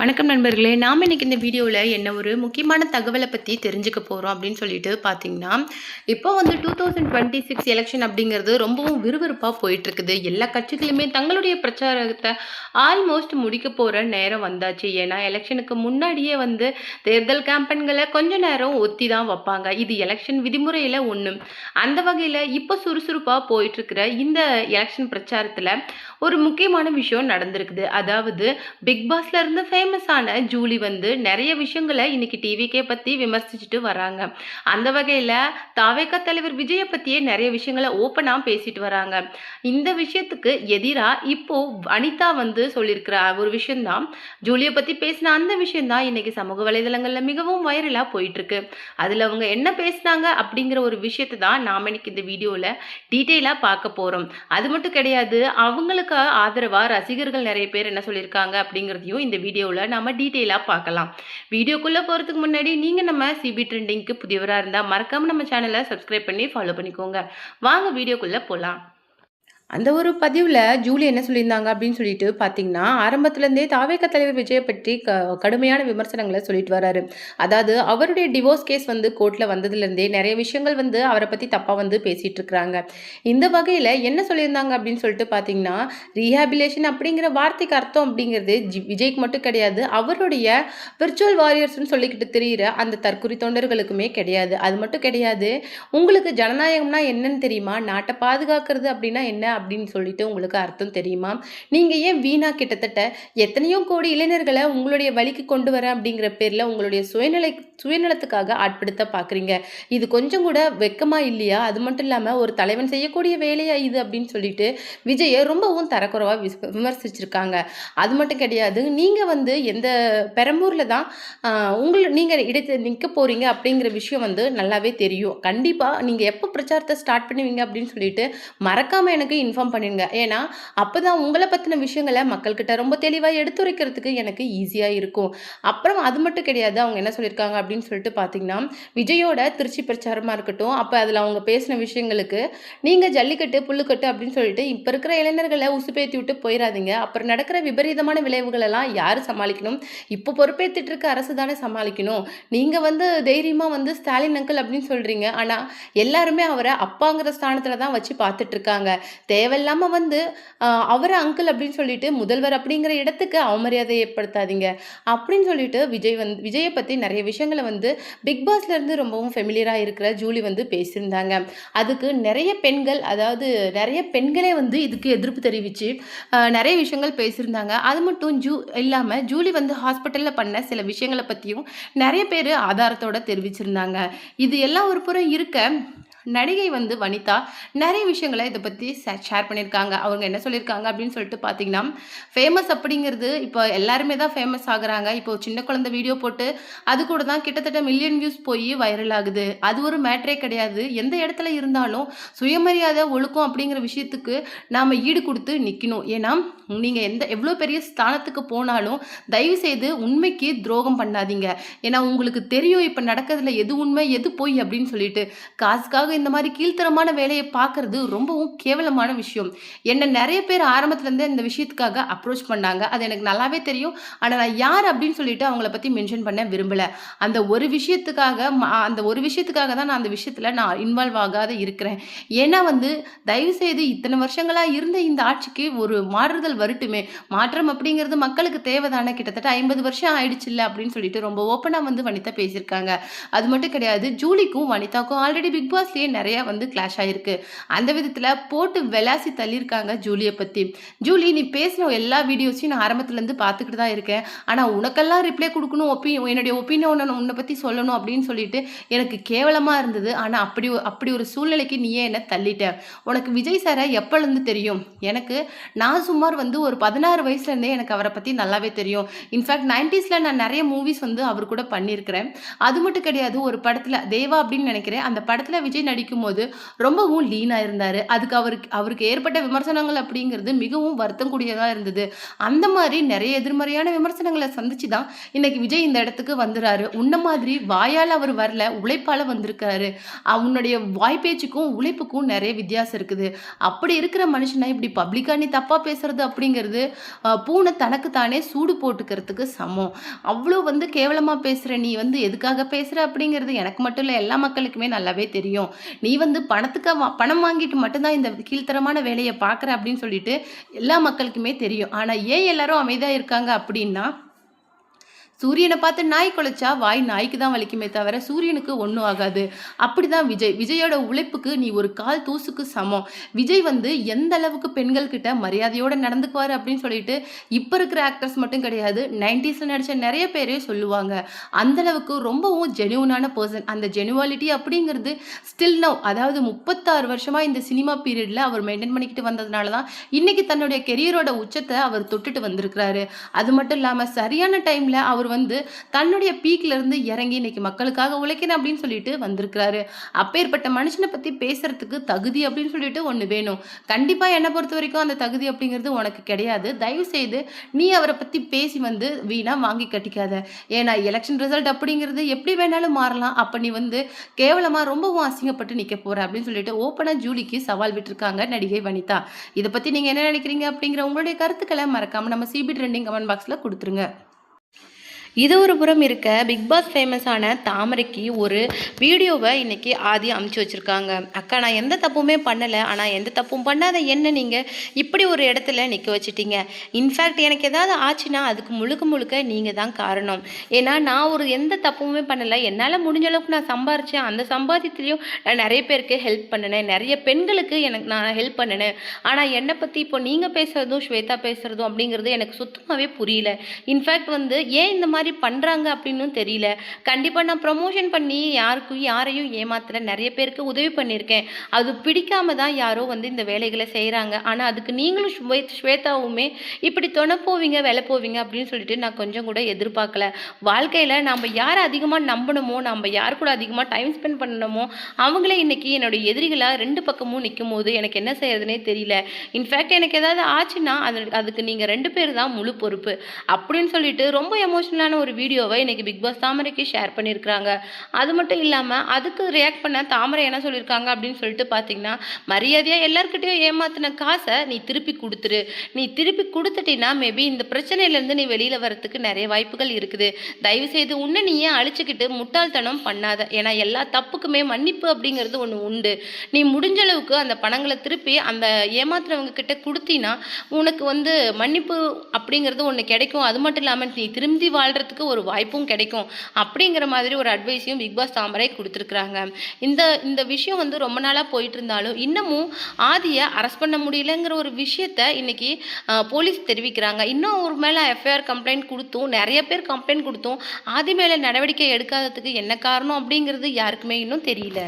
வணக்கம் நண்பர்களே. நாம் இன்னைக்கு இந்த வீடியோவில் என்ன ஒரு முக்கியமான தகவலை பற்றி தெரிஞ்சுக்க போகிறோம் அப்படின்னு சொல்லிட்டு பார்த்தீங்கன்னா, இப்போ வந்து 2026 எலெக்ஷன் அப்படிங்கிறது ரொம்பவும் விறுவிறுப்பாக போயிட்டுருக்குது. எல்லா கட்சிகளுமே தங்களுடைய பிரச்சாரத்தை ஆல்மோஸ்ட் முடிக்க போகிற நேரம் வந்தாச்சு. ஏன்னா எலெக்ஷனுக்கு முன்னாடியே வந்து தேர்தல் கேம்பெயின்களை கொஞ்ச நேரம் ஒத்தி தான் வைப்பாங்க. இது எலெக்ஷன் விதிமுறையில் ஒன்று. அந்த வகையில் இப்போ சுறுசுறுப்பாக போயிட்டுருக்கிற இந்த எலெக்ஷன் பிரச்சாரத்தில் ஒரு முக்கியமான விஷயம் நடந்திருக்குது. அதாவது பிக் பாஸ்ல இருந்து ஃபேமஸான ஜூலி வந்து நிறைய விஷயங்களை இன்னைக்கு டிவிக்கே பற்றி விமர்சிச்சுட்டு வராங்க. அந்த வகையில் தாவேகா தலைவர் விஜயை பற்றியே நிறைய விஷயங்களை ஓப்பனாக பேசிட்டு வராங்க. இந்த விஷயத்துக்கு எதிராக இப்போ அனிதா வந்து சொல்லியிருக்கிற ஒரு விஷயம்தான், ஜூலியை பற்றி பேசின அந்த விஷயம்தான் இன்னைக்கு சமூக வலைதளங்களில் மிகவும் வைரலாக போயிட்டுருக்கு. அதில் அவங்க என்ன பேசினாங்க அப்படிங்கிற ஒரு விஷயத்தை தான் நாம் இன்னைக்கு இந்த வீடியோவில் டீட்டெயிலாக பார்க்க போகிறோம். அது மட்டும் கிடையாது, அவங்களுக்கு ஆதரவாக ரசிகர்கள் நிறைய பேர் என்ன சொல்லியிருக்காங்க அப்படிங்கிறதையும் இந்த வீடியோவில் நாம டீட்டெயிலாக பார்க்கலாம். வீடியோக்குள்ளே போகிறதுக்கு முன்னாடி நீங்கள் நம்ம சிபி ட்ரெண்டிங்க்கு புதியவராக இருந்தால் மறக்காமல் நம்ம சேனலை சப்ஸ்கிரைப் பண்ணி ஃபாலோ பண்ணிக்கோங்க. வாங்க வீடியோக்குள்ளே போகலாம். அந்த ஒரு பதிவில் ஜூலி என்ன சொல்லியிருந்தாங்க அப்படின்னு சொல்லிட்டு பார்த்தீங்கன்னா, ஆரம்பத்துலேருந்தே தாவேகா தலைவர் விஜயை பற்றி கடுமையான விமர்சனங்களை சொல்லிட்டு வராரு. அதாவது அவருடைய டிவோர்ஸ் கேஸ் வந்து கோர்ட்டில் வந்ததுலேருந்தே நிறைய விஷயங்கள் வந்து அவரை பற்றி தப்பாக வந்து பேசிகிட்டு இருக்கிறாங்க. இந்த வகையில் என்ன சொல்லியிருந்தாங்க அப்படின்னு சொல்லிட்டு பார்த்தீங்கன்னா, ரீஹாபிலேஷன் அப்படிங்கிற வார்த்தைக்கு அர்த்தம் அப்படிங்கிறது விஜய்க்கு மட்டும் கிடையாது, அவருடைய விர்ச்சுவல் வாரியர்ஸ்னு சொல்லிக்கிட்டு தெரிகிற அந்த தற்குறி தொண்டர்களுக்குமே கிடையாது. அது மட்டும் கிடையாது, உங்களுக்கு ஜனநாயகம்னா என்னன்னு தெரியுமா, நாட்டை பாதுகாக்கிறது அப்படின்னா என்ன அப்படின்னு சொல்லிட்டு உங்களுக்கு அர்த்தம் தெரியுமா, நீங்க ஏன் வீணா கிட்டத்தட்ட எத்தனையோ கோடி இளைஞர்களை உங்களுடைய வழிக்கு கொண்டு வர அப்படிங்கிற பேர்ல உங்களுடைய சுயநலத்துக்காக ஆட்படுத்த பாக்குறீங்க, இது கொஞ்சம் கூட வெக்கமா இல்லையா, அது மட்டும் இல்லாம ஒரு தலைவன் செய்யக்கூடிய வேலையா இது அப்படின்னு சொல்லிட்டு விஜயை ரொம்பவும் தரக்குறைவா விமர்சிச்சிருக்காங்க. அது மட்டும் கிடையாது, நீங்க வந்து எந்த பெரம்பூர்ல தான் நீங்க இடத்தை நிற்க போறீங்க அப்படிங்கிற விஷயம் வந்து நல்லாவே தெரியும். கண்டிப்பா நீங்க எப்போ பிரச்சாரத்தை ஸ்டார்ட் பண்ணுவீங்க அப்படின்னு சொல்லிட்டு மறக்காம எனக்கு இன்ஃபார்ம் பண்ணிடுங்க. ஏன்னா அப்போ தான் உங்களை பற்றின விஷயங்களை மக்கள்கிட்ட ரொம்ப தெளிவாக எடுத்துரைக்கிறதுக்கு எனக்கு ஈஸியாக இருக்கும். அப்புறம் அது மட்டும் கிடையாது, அவங்க என்ன சொல்லியிருக்காங்க அப்படின்னு சொல்லிட்டு பார்த்தீங்கன்னா, விஜயோட திருச்சி பிரச்சாரமாக இருக்கட்டும், அப்போ அதில் அவங்க பேசின விஷயங்களுக்கு நீங்கள் ஜல்லிக்கட்டு புல்லுக்கட்டு அப்படின்னு சொல்லிட்டு இப்போ இருக்கிற இளைஞர்களை உசுப்பேற்றி விட்டு போயிடாதீங்க, அப்புறம் நடக்கிற விபரீதமான விளைவுகள் எல்லாம் யார் சமாளிக்கணும், இப்போ பொறுப்பேற்றுட்டு இருக்க அரசு தானே சமாளிக்கணும். நீங்கள் வந்து தைரியமாக வந்து ஸ்டாலின் அங்கிள் அப்படின்னு சொல்கிறீங்க, ஆனால் எல்லாருமே அவரை அப்பாங்கிற ஸ்தானத்தில் தான் வச்சு பார்த்துட்டு இருக்காங்க. தேவையில்லாமல் வந்து அவரை அங்கிள் அப்படின்னு சொல்லிட்டு முதல்வர் அப்படிங்கிற இடத்துக்கு அவமரியாதை ஏற்படுத்தாதீங்க அப்படின்னு சொல்லிட்டு விஜயை பற்றி நிறைய விஷயங்களை வந்து பிக் பாஸ்ல இருந்து ரொம்பவும் ஃபெமிலியராக இருக்கிற ஜூலி வந்து பேசியிருந்தாங்க. அதுக்கு நிறைய பெண்கள், அதாவது நிறைய பெண்களே வந்து இதுக்கு எதிர்ப்பு தெரிவித்து நிறைய விஷயங்கள் பேசியிருந்தாங்க. அது மட்டும் இல்லாமல் ஜூலி வந்து ஹாஸ்பிட்டலில் பண்ண சில விஷயங்களை பற்றியும் நிறைய பேர் ஆதாரத்தோட தெரிவிச்சிருந்தாங்க. இது எல்லாம் ஒரு புறம் இருக்க, நடிகை வந்து வனிதா நிறைய விஷயங்களை இதை பற்றி ஷேர் பண்ணியிருக்காங்க. அவங்க என்ன சொல்லியிருக்காங்க அப்படின்னு சொல்லிட்டு பார்த்தீங்கன்னா, ஃபேமஸ் அப்படிங்கிறது இப்போ எல்லாருமே தான் ஃபேமஸ் ஆகுறாங்க. இப்போ சின்ன குழந்தை வீடியோ போட்டு அது கூட தான் கிட்டத்தட்ட மில்லியன் வியூஸ் போய் வைரல் ஆகுது. அது ஒரு மேட்ரே கிடையாது. எந்த இடத்துல இருந்தாலும் சுயமரியாதை ஒழுக்கம் அப்படிங்கிற விஷயத்துக்கு நாம் ஈடு கொடுத்து நிற்கணும். ஏன்னா நீங்கள் எவ்வளோ பெரிய ஸ்தானத்துக்கு போனாலும் தயவு செய்து உண்மைக்கு துரோகம் பண்ணாதீங்க. ஏன்னா உங்களுக்கு தெரியும் இப்போ நடக்கிறதுல எது உண்மை எது பொய் அப்படின்னு சொல்லிட்டு. காசுக்காக இந்த மாதிரி கீழ்த்தரமான வேலையை பார்க்கறது ரொம்பவும் கேவலமான விஷயம். என்ன நிறைய பேர் ஆரம்பத்துலேருந்தே இந்த விஷயத்துக்காக அப்ரோச் பண்ணாங்க, அது எனக்கு நல்லாவே தெரியும். ஆனால் நான் யார் அப்படின்னு சொல்லிட்டு அவங்கள பற்றி மென்ஷன் பண்ண விரும்பலை. அந்த ஒரு விஷயத்துக்காக தான் நான் அந்த விஷயத்தில் நான் இன்வால்வ் ஆகாத இருக்கிறேன். ஏன்னா வந்து தயவு செய்து இத்தனை வருஷங்களாக இருந்த இந்த ஆட்சிக்கு ஒரு மாறுதல் வரட்டுமே. மாற்றம் அப்படிங்கிறது மக்களுக்கு தேவைதானே. கிட்டத்தட்ட 50 வருஷம் ஆயிடுச்சு இல்லை அப்படின்னு சொல்லிட்டு ரொம்ப ஓப்பனாக வந்து வனிதா பேசியிருக்காங்க. அது மட்டும் கிடையாது, ஜூலிக்கும் வனிதாக்கும் ஆல்ரெடி பிக் பாஸ் நிறைய வந்து கிளாஷ் ஆயிருக்கு. அந்த விதத்தில் போட்டு விளாசி தள்ளியிருக்காங்க ஜூலியை பற்றி. ஜூலி, நீ பேசின எல்லா வீடியோஸையும் நான் ஆரம்பத்துலேருந்து பார்த்துக்கிட்டு தான் இருக்கேன், ஆனால் உனக்கெல்லாம் ரிப்ளை கொடுக்கணும், என்னுடைய ஒப்பீனியன் உன்னை பற்றி சொல்லணும் அப்படின்னு சொல்லிட்டு எனக்கு கேவலமாக இருந்தது. ஆனால் அப்படி ஒரு சூழ்நிலைக்கு நீயே என்னை தள்ளிட்ட. உனக்கு விஜய் சாரை எப்போலேருந்து தெரியும்? நான் சுமார் வந்து ஒரு 16 வயசுலேருந்தே எனக்கு அவரை பற்றி நல்லாவே தெரியும். இன்ஃபேக்ட் 90s நான் நிறைய மூவிஸ் வந்து அவர் கூட பண்ணியிருக்கிறேன். அது மட்டும் கிடையாது, ஒரு படத்தில் தேவா அப்படின்னு நினைக்கிறேன், அந்த படத்தில் விஜய் நடிக்கும்போது ரொம்பவும் லீனா இருந்தாரு. அதுக்கு அவருக்கு ஏற்பட்ட விமர்சனங்கள் அப்படிங்கிறது மிகவும் வருத்தம் கூடியதா இருந்தது. அந்த மாரி நெறைய எதிர்மறையான விமர்சனங்கள சந்திச்சு தான் இன்னைக்கு விஜய் இந்த இடத்துக்கு வந்துறாரு. உன்ன மாதிரி வாயால அவர் வரல, உழைப்பால வந்திருக்காரு. உன்னுடைய வாய் பேச்சுக்கும், உழைப்புக்கும் நெறைய வித்தியாசம் இருக்குது. அப்படி இருக்கிற மனுஷன இப்படி பப்ளிக்கா நீ தப்பா பேசுறது அப்படிங்கிறது, பூனை தனக்கு தானே சூடு போட்டுக்கிறதுக்கு சமம். அவ்ளோ கேவலமா பேசுற நீ எதுக்காக பேசுற அப்படிங்கிறது எனக்கு மட்டும் இல்ல, எல்லா மக்களுக்குமே நல்லாவே தெரியும். நீ பணத்துக்கு பணம் வாங்கிட்டு மட்டும் தான் இந்த கீழ்த்தரமான வேலைய பார்க்குற அப்படின்னு சொல்லிட்டு எல்லா மக்களுக்குமே தெரியும். ஆனா ஏன் எல்லாரும் அமைதியா இருக்காங்க அப்படின்னா, சூரியன பார்த்து நாய் குலைச்சா வாய் நாய்க்கு தான் வலிக்குமே தவிர சூரியனுக்கு ஒண்ணும் ஆகாது. அப்படிதான் விஜய். விஜயோட உழைப்புக்கு நீ ஒரு கால் தூசுக்கு சமம். விஜய் எந்த அளவுக்கு பெண்கள் கிட்ட மரியாதையோட நடந்துக்குவாரு அப்படின்னு சொல்லிட்டு இப்ப இருக்கிற ஆக்டர்ஸ் மட்டும் கிடையாது. 90ஸ்ல நடிச்ச நெறைய பேரே சொல்லுவாங்க. அந்த அளவுக்கு ரொம்பவும் ஜென்யூனான பெர்சன். அந்த ஜென்யூவாலிட்டி அப்படிங்கிறது ஸ்டில் நவ், அதாவது 36 வருஷமா இந்த சினிமா பீரியட்ல அவர் மெயின்டெயின் பண்ணிக்கிட்டு வந்ததுனால தான் இன்னைக்கு தன்னுடைய கெரியரோட உச்சத்த அவர் தொட்டுட்டு வந்திருக்கிறாரு. அது மட்டும் இல்லாம சரியான டைம்ல அவர் தன்னுடைய பீக்ல இருந்து இறங்கி இன்னைக்கு மக்களுக்காக உழைக்கிறேன் அப்படின்னு சொல்லிட்டு வந்திருக்கிறாரு. அப்பேற்பட்ட மனுஷனை பத்தி பேசுறதுக்கு தகுதி அப்படின்னு சொல்லிட்டு ஒண்ணு வேணும். கண்டிப்பா என்ன பொறுத்த வரைக்கும் அந்த தகுதி அப்படிங்கிறது உனக்கு கிடையாது. தயவு செய்து நீ அவரை பத்தி பேசி வீணா வாங்கி கட்டிக்காத. ஏன்னா எலெக்ஷன் ரிசல்ட் அப்படிங்கிறது எப்படி வேணாலும் மாறலாம். அப்ப நீ கேவலமா ரொம்பவும் அசிங்கப்பட்டு நிக்க போற அப்படின்னு சொல்லிட்டு ஓப்பனா ஜூலிக்கு சவால் விட்டுருக்காங்க நடிகை வனிதா. இதை பத்தி நீங்க என்ன நினைக்கிறீங்க அப்படிங்கிற உங்களுடைய கருத்துக்களை மறக்காம நம்ம சிபி ட்ரெண்டிங் கமெண்ட் பாக்ஸ்ல கொடுத்துருங்க. இது ஒரு புறம் இருக்க, பிக் பாஸ் ஃபேமஸான தாமரைக்கு ஒரு வீடியோவை இன்னைக்கு ஆதி அமுச்சு வச்சுருக்காங்க. அக்கா, நான் எந்த தப்புமே பண்ணலை, ஆனால் எந்த தப்பும் பண்ணாத என்ன நீங்கள் இப்படி ஒரு இடத்துல நிற்க வச்சுட்டீங்க. இன்ஃபேக்ட் எனக்கு ஏதாவது ஆச்சுன்னா அதுக்கு முழுக்க முழுக்க நீங்கள் தான் காரணம். ஏன்னா நான் ஒரு எந்த தப்புமே பண்ணலை, என்னால் முடிஞ்ச அளவுக்கு நான் சம்பாரித்தேன். அந்த சம்பாதித்துலேயும் நான் நிறைய பேருக்கு ஹெல்ப் பண்ணினேன், நிறைய பெண்களுக்கு நான் ஹெல்ப் பண்ணினேன். ஆனால் என்னை பற்றி இப்போ நீங்கள் பேசுகிறதும் ஸ்வேதா பேசுகிறதும் அப்படிங்கிறது எனக்கு சுத்தமாகவே புரியல. இன்ஃபேக்ட் ஏன் இந்த மாதிரி பண்றாங்க அப்படின்னு தெரியல. கண்டிப்பா நான் ப்ரமோஷன் பண்ணி யாரையும் ஏமாத்தல, நிறைய பேருக்கு உதவி பண்ணியிருக்கேன். அது பிடிக்காம தான் யாரோ இந்த வேலைகளை செய்யறாங்க. ஆனா அதுக்கு நீங்களும் ஸ்வேதாவுமே இப்படி தொண போவீங்க, வேலை போவீங்க அப்படின்னு சொல்லிட்டு நான் கொஞ்சம் கூட எதிர்பார்க்கல. வாழ்க்கையில நம்ம யாரை அதிகமா நம்பணுமோ, நம்ம யார் கூட அதிகமா டைம் ஸ்பெண்ட் பண்ணணுமோ அவங்களே இன்னைக்கு என்னுடைய எதிரிகளா ரெண்டு பக்கமும் நிற்கும் போது எனக்கு என்ன செய்யறதுனே தெரியல. இன்ஃபேக்ட் எனக்கு ஏதாவது ஆச்சுன்னா அதுக்கு நீங்க 2 பேர் தான் முழு பொறுப்பு அப்படின்னு சொல்லிட்டு ரொம்ப எமோஷனலான ஒரு வீடியோவை இன்னைக்கு பிக் பாஸ் தாமரைக்கு ஷேர் பண்ணியிருக்கிறாங்க. அது மட்டும் இல்லாமல் அதுக்கு ரியாக்ட் பண்ண தாமரை என்ன சொல்லியிருக்காங்க அப்படின்னு சொல்லிட்டு பார்த்தீங்கன்னா, மரியாதையாக எல்லாருக்கிட்டையும் ஏமாத்தின காசை நீ திருப்பி கொடுத்துரு. நீ திருப்பி கொடுத்துட்டீங்கன்னா மேபி இந்த பிரச்சனையிலேருந்து நீ வெளியில் வரத்துக்கு நிறைய வாய்ப்புகள் இருக்குது. தயவுசெய்து உன்னை நீயே அழிச்சுக்கிட்டு முட்டாள்தனம் பண்ணாத. ஏன்னா எல்லா தப்புக்குமே மன்னிப்பு அப்படிங்கிறது ஒன்று உண்டு. நீ முடிஞ்ச அளவுக்கு அந்த பணங்களை திருப்பி அந்த ஏமாத்துறவங்க கிட்ட கொடுத்தீங்கன்னா உனக்கு மன்னிப்பு அப்படிங்கிறது ஒன்று கிடைக்கும். அது மட்டும் இல்லாமல் நீ திரும்பி வாழ்கிறதுக்கு ஒரு வாய்ப்பும் கிடைக்கும் அப்படிங்கிற மாதிரி ஒரு அட்வைஸையும் பிக் பாஸ் தாமரை கொடுத்துருக்குறாங்க. இந்த விஷயம் ரொம்ப நாளாக போயிட்டு இருந்தாலும் இன்னமும் ஆதியை அரெஸ்ட் பண்ண முடியலங்கிற ஒரு விஷயத்த இன்னைக்கு போலீஸ் தெரிவிக்கிறாங்க. இன்னும் ஒரு மேலே எஃப்ஐஆர் கம்ப்ளைண்ட் கொடுத்தும் நிறைய பேர் கம்ப்ளைண்ட் கொடுத்தும் ஆதி மேலே நடவடிக்கை எடுக்காததுக்கு என்ன காரணம் அப்படிங்கிறது யாருக்குமே இன்னும் தெரியல.